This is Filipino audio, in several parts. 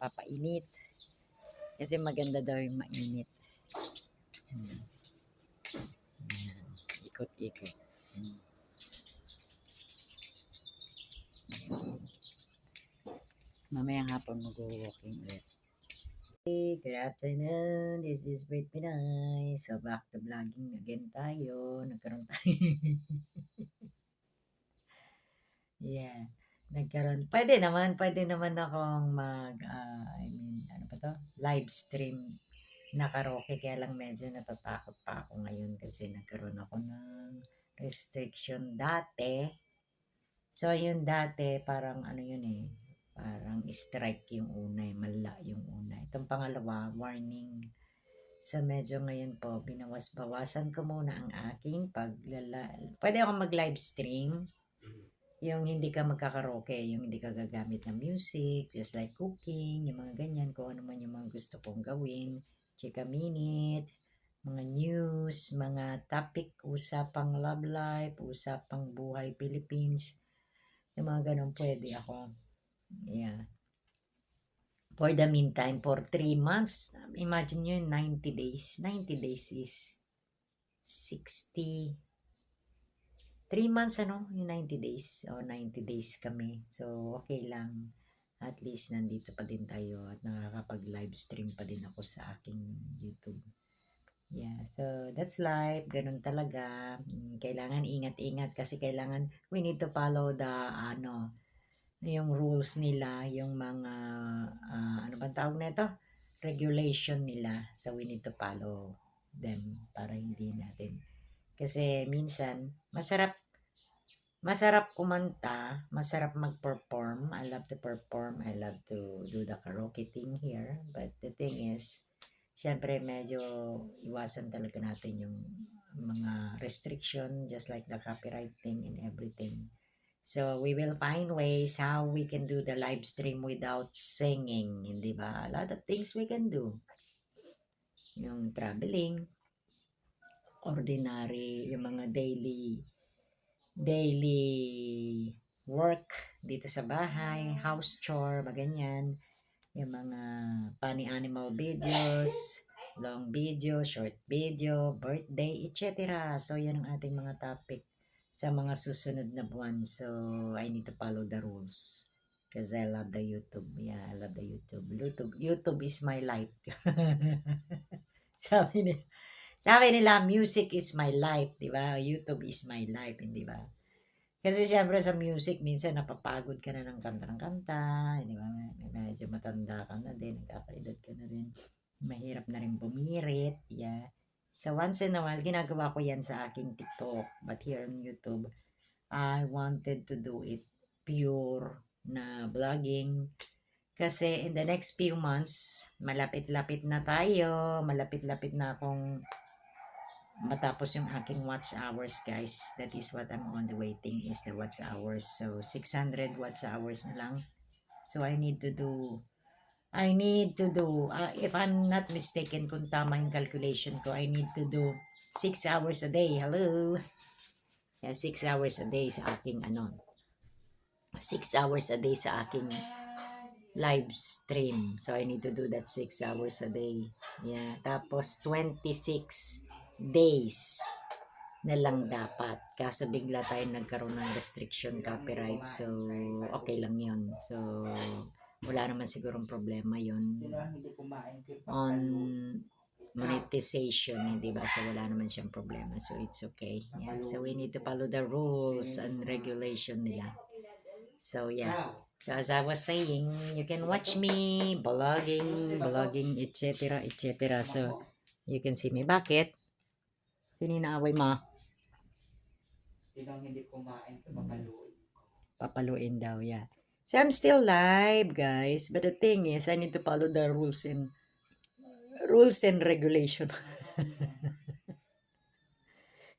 papainit. Kasi maganda daw yung mainit. Ayan. Ikot-ikot. Mamayang hapon mag-walking ulit. Hey, good afternoon. This is Brit Pinay. So, back to vlogging again tayo. Nagkaroon tayo. Yeah. Pwede naman akong ano pa to? Live stream na karaoke. Kaya lang medyo natatakot pa ako ngayon kasi nagkaroon ako ng restriction dati. So, yung dati, parang ano yun eh, parang strike yung una eh, mala yung una. Itong pangalawa, warning. So, medyo ngayon po, binawas-bawasan ko muna ang aking Pwede ako mag-live stream, yung hindi ka magkakaroke, yung hindi ka gagamit ng music, just like cooking, yung mga ganyan, kung ano man yung mga gusto kong gawin, chika minute, mga news, mga topic, usapang love life, usapang buhay Philippines, yung mga ganun pwede ako. Yeah. For the meantime, for 3 months, imagine nyo 90 days. 90 days is 60, 3 months yung 90 days. O 90 days kami. So, okay lang. At least nandito pa din tayo at nakakapag-live stream pa din ako sa aking YouTube. Yeah, so that's life. Ganun talaga. Kailangan ingat-ingat kasi we need to follow the yung rules nila, yung mga ano bang tawag nito? Regulation nila. So we need to follow them para hindi natin. Kasi minsan masarap kumanta, masarap mag-perform. I love to perform. I love to do the karaoke thing here. But the thing is, syempre medyo iwasan talaga natin yung mga restriction just like the copyright thing and everything. So, we will find ways how we can do the live stream without singing, hindi ba? A lot of things we can do. Yung traveling, ordinary, yung mga daily work dito sa bahay, house chore, maganyan. Yung mga funny animal videos, long video, short video, birthday, etc. So, yan ang ating mga topic sa mga susunod na buwan. So, I need to follow the rules. Because I love the YouTube. Yeah, I love the YouTube. YouTube is my life. sabi nila, music is my life, di ba? YouTube is my life, hindi ba? Kasi syempre sa music, minsan napapagod ka na ng kanta ng kanta, di ba? Medyo matanda ka na din, nagkakaedad ka na rin. Mahirap na rin bumirit, yeah. So once in a while, ginagawa ko yan sa aking TikTok. But here on YouTube, I wanted to do it pure na vlogging. Kasi in the next few months, malapit-lapit na tayo. Malapit-lapit na akong matapos yung aking watch hours, guys. That is what I'm on the waiting is the watch hours. So, 600 watch hours na lang. So, I need to do, if I'm not mistaken, kung tama yung calculation ko, I need to do 6 hours a day. Hello? Yeah, 6 hours a day sa aking 6 hours a day sa aking live stream. So, I need to do that 6 hours a day. Yeah. Tapos, 26 days na lang dapat. Kaso bigla tayo nagkaroon ng restriction copyright. So, okay lang yun. So, wala naman sigurong problema yun on monetization, hindi ba? So, wala naman siyang problema. So, it's okay. Yeah. So, we need to follow the rules and regulation nila. So, yeah. So, as I was saying, you can watch me vlogging, etc., etc. So, you can see me. Bakit? Sino inaaway mo? Sinong hindi kumain, papaluin. Papaluin daw, yeah. So, I'm still live, guys. But the thing is, I need to follow the rules and regulation.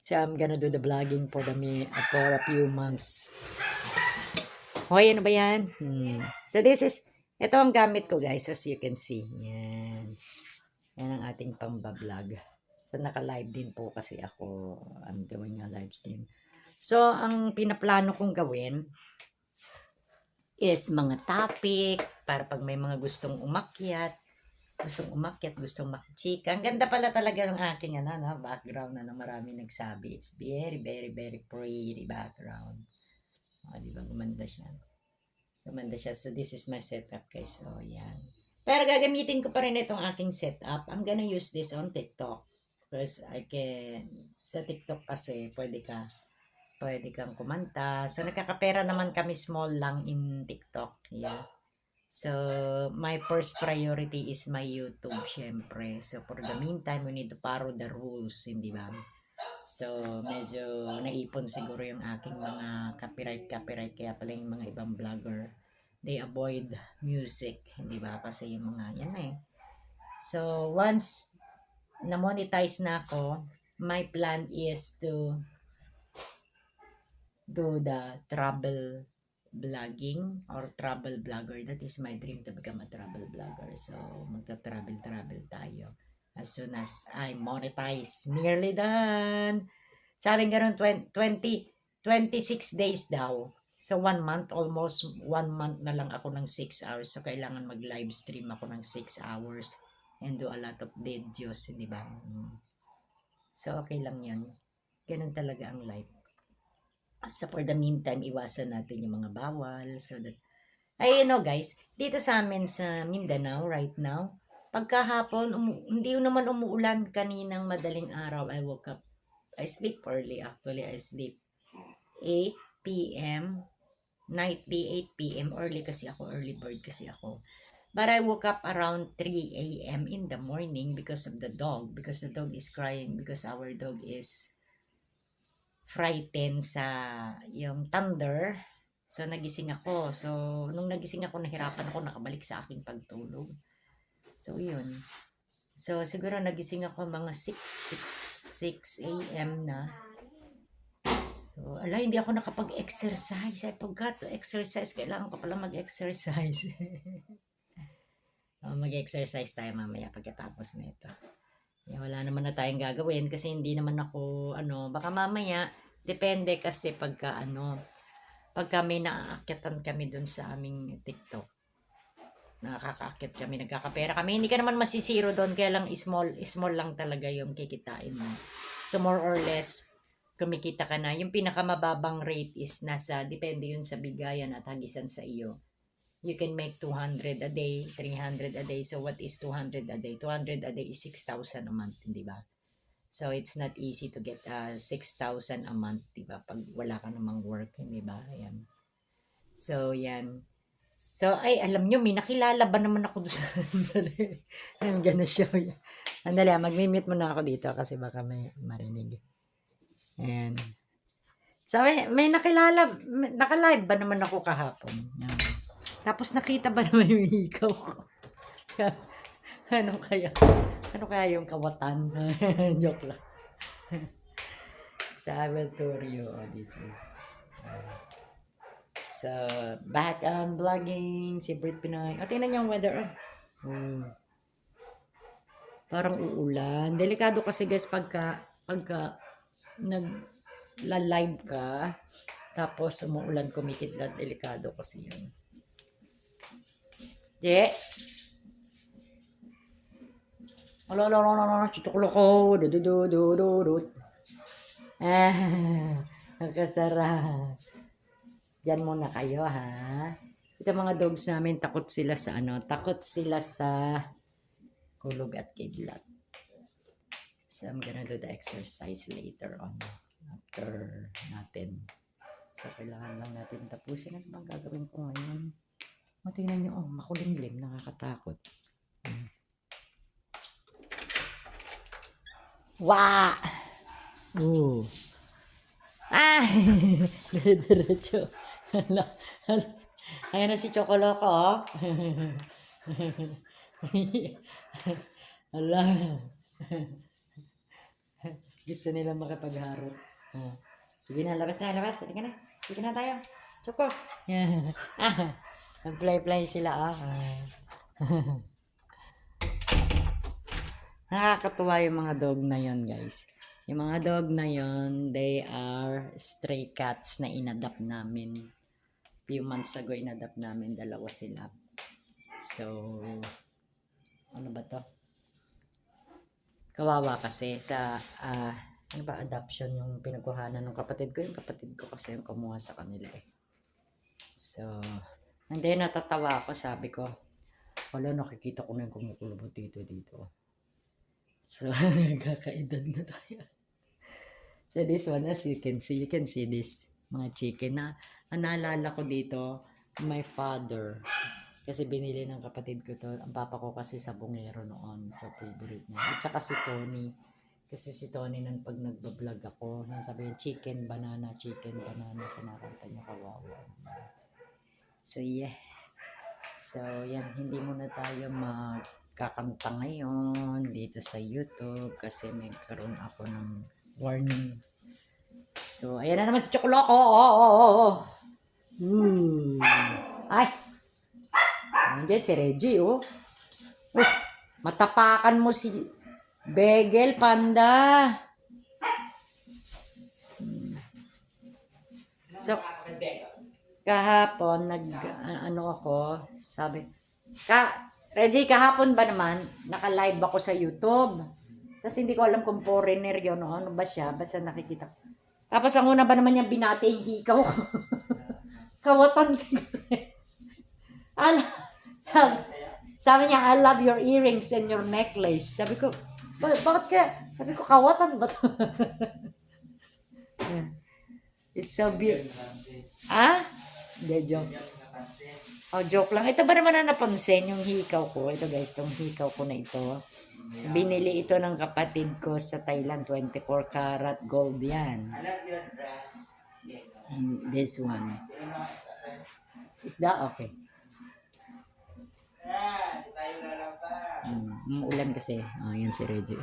So, I'm gonna do the vlogging for a few months. Hoy, ano ba yan? So, ito ang gamit ko, guys, as you can see. Yan. Yan ang ating pambablog. So, naka-live din po kasi ako. I'm doing a live stream. So, ang pinaplano kong gawin is mga topic para pag may mga gustong makichika. Ang ganda pala talaga ng aking background na marami nagsabi. It's very, very, very pretty background. Di ba? Gumanda siya. So, this is my setup, guys. So, yan. Pero gagamitin ko pa rin itong aking setup. I'm gonna use this on TikTok. Because sa TikTok kasi, pwede kang kumanta. So, nagkakapera naman kami small lang in TikTok. Yeah. So, my first priority is my YouTube, syempre. So, for the meantime, we need to follow the rules, hindi ba? So, medyo naipon siguro yung aking mga copyright. Kaya pala yung mga ibang vlogger, they avoid music, hindi ba? Kasi yung mga, yan na eh. So, once na-monetize na ako, my plan is to do the travel vlogging or travel vlogger. That is my dream, to become a travel vlogger. So, magta-travel tayo as soon as I monetize. Nearly done! Sabi nga ron, 26 days daw. So, 1 month, almost 1 month na lang ako ng 6 hours. So, kailangan mag-live stream ako ng 6 hours and do a lot of videos, di ba? So, okay lang yan. Ganun talaga ang life. So, for the meantime, iwasan natin yung mga bawal. So that, guys, dito sa amin sa Mindanao right now, pagkahapon, hindi naman umuulan kaninang madaling araw. I sleep early actually. I sleep 8 p.m. Nightly 8 p.m. Early bird kasi ako. But I woke up around 3 a.m. in the morning because of the dog. Because the dog is crying. Because our dog is frightened sa yung thunder. So, nagising ako. So, nung nagising ako, nahirapan ako nakabalik sa aking pagtulog. So, yun. So, siguro nagising ako mga 6 a.m. na. So, hindi ako nakapag-exercise. I forgot to exercise. Kailangan ko pala mag-exercise. Mag-exercise tayo mamaya pagkatapos nito. Wala naman na tayong gagawin kasi hindi naman ako, baka mamaya, depende kasi pagka may naaakyatan kami dun sa aming TikTok. Nakakaakyat kami, nagkakapera kami. Hindi ka naman masisiro doon, kaya lang small lang talaga yung kikitain mo. So more or less, kumikita ka na. Yung pinakamababang rate is depende yun sa bigayan at hagisan sa iyo. You can make 200 a day, 300 a day. So what is 200 a day? 200 a day is 6,000 a month, di ba? So it's not easy to get 6,000 a month, di ba? Pag wala ka namang work, di ba? Ayan. So, yan. So, alam nyo, may nakilala ba naman ako doon sa I'm gonna show you. Andali, mag-mute muna ako dito kasi baka may marinig. Ayan. So, may naka-live ba naman ako kahapon? Ayan. Tapos nakita ba naman yung hikaw ko? Ano kaya yung kawatan? Joke lang. So, I will tour you. This is... So, back on vlogging. Si Brit Pinoy. Tingnan niyo ang weather. Parang uulan. Delikado kasi guys pagka nag-live ka. Tapos umuulan kumikidlat. Delikado kasi yun. Je? Chutukulo ko. Nakasarap. Diyan muna kayo, ha? Ito mga dogs namin, takot sila sa kulog at kidlat. So, I'm gonna do the exercise later on. After natin. So, kailangan lang natin tapusin. Ano bang gagawin ko ngayon? Tingnan nyo, makulimlim, nakakatakot. Wow! Ooh. Diretso. Ayan na si Chocoloko, oh. Hala. Gusto nila makapagharot. Sige na, labas. Sige na tayo. Choco. Nag-play sila, Nakakatuwa yung mga dog na yon, guys. Yung mga dog na yon, they are stray cats na inadapt namin few months ago inadapt namin, dalawa sila. So, ano ba to? Kawawa kasi sa, ano ba, adoption yung pinagkuhanan ng kapatid ko. Yung kapatid ko kasi yung kumuha sa kanila eh. So, and then natatawa ako, sabi ko, wala, nakikita ko na yung kumukulubot dito. So, kakaedad na tayo. So, this one, as you can see this, mga chicken na, ang naalala ko dito, my father, kasi binili ng kapatid ko to, ang papa ko kasi sa bungero noon, so favorite niya. At saka si Tony, kasi si Tony nang pag nagbablog ako, nasabi niya, chicken, banana, kinakanta niya, kawawa. So, yeah. So, yan, hindi muna tayo magkakanta ngayon dito sa YouTube kasi may karoon ako ng warning. So, ayan na naman si Chocoloko. Ay! Nandiyan si Reggie, oh. Matapakan mo si Begel, Panda. So, kahapon, ano ako, sabi, Reggie, kahapon ba naman, naka-live ako sa YouTube. Tapos hindi ko alam kung foreigner yun, o ano ba siya, basta nakikita ko. Tapos ang una ba naman niya binati yung hikaw ko. Kawatan siguro. Sabi niya, I love your earrings and your necklace. Sabi ko, bakit kaya? Sabi ko, kawatan ba to? It's so beautiful. Hindi, joke. Oh, joke lang. Ito ba naman na napansin yung hikaw ko? Ito guys, itong hikaw ko na ito. Binili ito ng kapatid ko sa Thailand, 24 karat gold yan. I love your dress. And this one. Is that okay? Tayo lalabas. Ulan kasi. Yan si Reggie.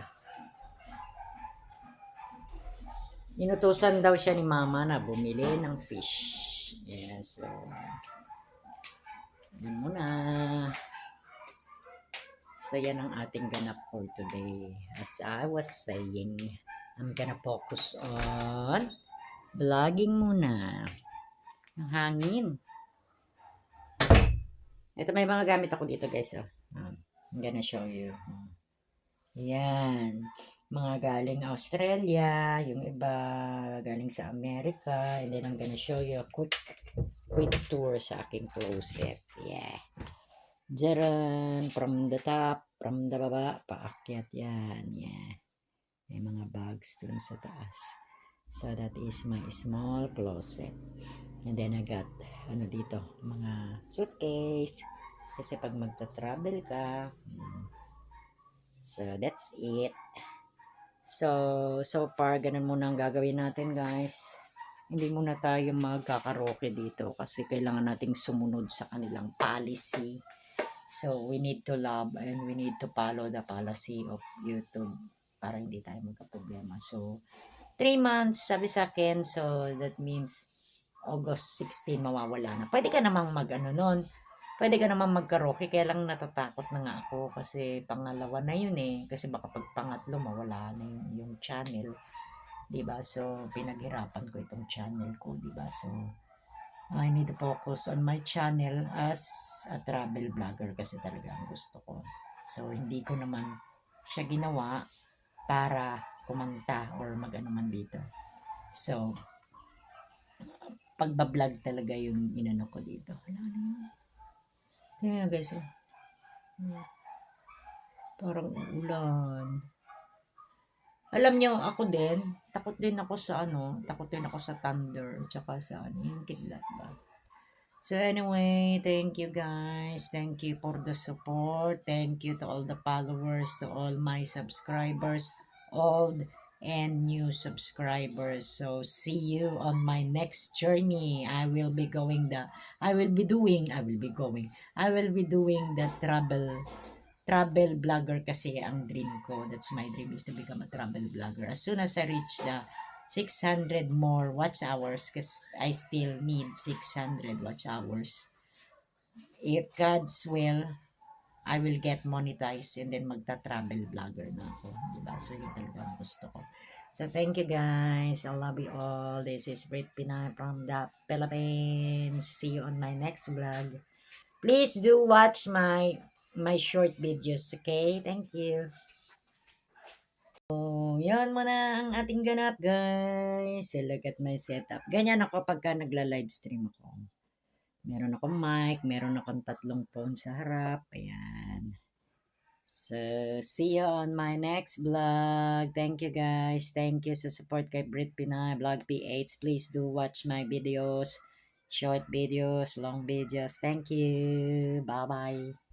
Inutusan daw siya ni mama na bumili ng fish. Yes, so yan muna. So yan ang ating ganap for today. As I was saying, I'm gonna focus on vlogging muna. Ang hangin. Ito, may mga gamit ako dito guys. I'm gonna show you. Yan. Mga galing Australia, yung iba galing sa America, and then I'm gonna show you a quick tour sa aking closet. Yeah. Jaran, from the top, from the baba, paakyat yan. Yeah. May mga bags dun sa taas. So that is my small closet. And then I got, dito, mga suitcase. Kasi pag magta-travel ka, so that's it. So far, ganun muna ang gagawin natin guys. Hindi muna tayo magkakaroke dito kasi kailangan nating sumunod sa kanilang policy. So we need to love and we need to follow the policy of YouTube para hindi tayo magka-problema. So 3 months sabi sa akin, so that means August 16 mawawala na. Pwede ka namang pwede ka naman magkaroke, kaya lang natatakot na nga ako kasi pangalawa na yun eh. Kasi baka pag pangatlo mawala na yung channel. Diba? So, pinaghirapan ko itong channel ko. Diba? So, I need to focus on my channel as a travel vlogger kasi talaga ang gusto ko. So, hindi ko naman siya ginawa para kumanta or mag-ano man dito. So, pagbablog talaga yung inano ko dito. Tingnan guys. Parang ulan. Alam nyo, ako din, takot din ako sa thunder, tsaka sa yung kidlat ba. So anyway, thank you guys. Thank you for the support. Thank you to all the followers, to all my subscribers, old and new subscribers. So see you on my next journey. I will be doing the travel vlogger kasi ang dream ko. That's my dream, is to become a travel vlogger. As soon as I reach the 600 more watch hours, because I still need 600 watch hours. If God's will, I will get monetized and then magta-travel vlogger na ako. Diba? So yun talaga ang gusto ko. So thank you guys. I love you all. This is Brit Pinay from the Philippines. See you on my next vlog. Please do watch my short videos, okay? Thank you. So, yan muna ang ating ganap, guys. So, look at my setup. Ganyan ako pagka nagla-livestream ako. Meron akong mic, meron akong 3 phone sa harap. Ayan. So, see you on my next vlog. Thank you, guys. Thank you sa support kay Brit Pinay, Vlog PH. Please do watch my videos. Short videos, long videos. Thank you. Bye-bye.